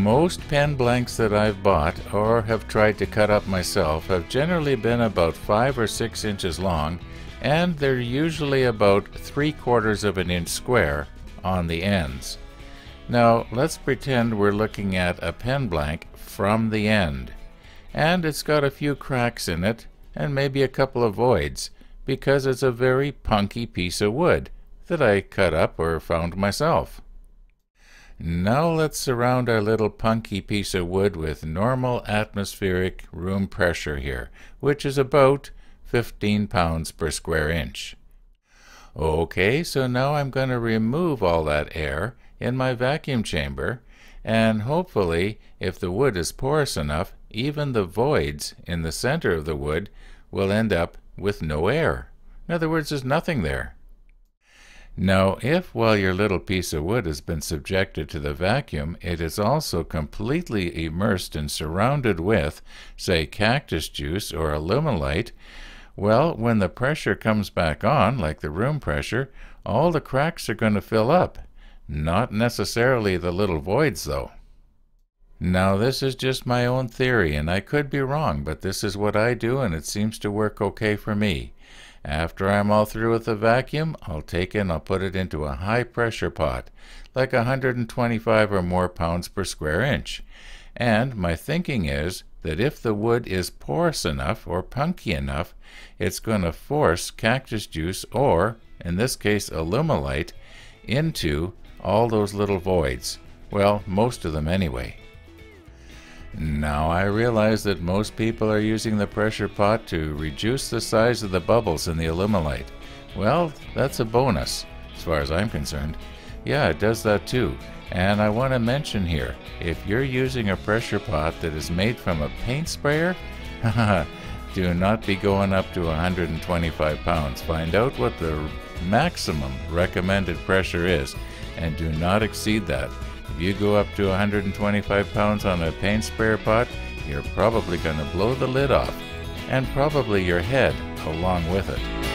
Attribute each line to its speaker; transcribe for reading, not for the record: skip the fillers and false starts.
Speaker 1: Most pen blanks that I've bought or have tried to cut up myself have generally been about 5 or 6 inches long, and they're usually about 3/4 of an inch square on the ends. Now let's pretend we're looking at a pen blank from the end, and it's got a few cracks in it and maybe a couple of voids because it's a very punky piece of wood that I cut up or found myself. Now let's surround our little punky piece of wood with normal atmospheric room pressure here, which is about 15 pounds per square inch. Okay, so now I'm going to remove all that air in my vacuum chamber, and hopefully, if the wood is porous enough, even the voids in the center of the wood will end up with no air. In other words, there's nothing there. Now, if while your little piece of wood has been subjected to the vacuum, it is also completely immersed and surrounded with, say, cactus juice or Alumilite, well, when the pressure comes back on, like the room pressure, all the cracks are going to fill up. Not necessarily the little voids, though. Now, this is just my own theory, and I could be wrong, but this is what I do, and it seems to work okay for me. After I'm all through with the vacuum, I'll take it and I'll put it into a high-pressure pot, like 125 or more pounds per square inch. And my thinking is that if the wood is porous enough or punky enough, it's going to force cactus juice, or, in this case, Alumilite, into all those little voids. Well, most of them anyway. Now I realize that most people are using the pressure pot to reduce the size of the bubbles in the Alumilite. Well, that's a bonus, as far as I'm concerned. Yeah, it does that too. And I want to mention here, if you're using a pressure pot that is made from a paint sprayer, do not be going up to 125 pounds. Find out what the maximum recommended pressure is, and do not exceed that. If you go up to 125 pounds on a paint sprayer pot, you're probably going to blow the lid off, and probably your head along with it.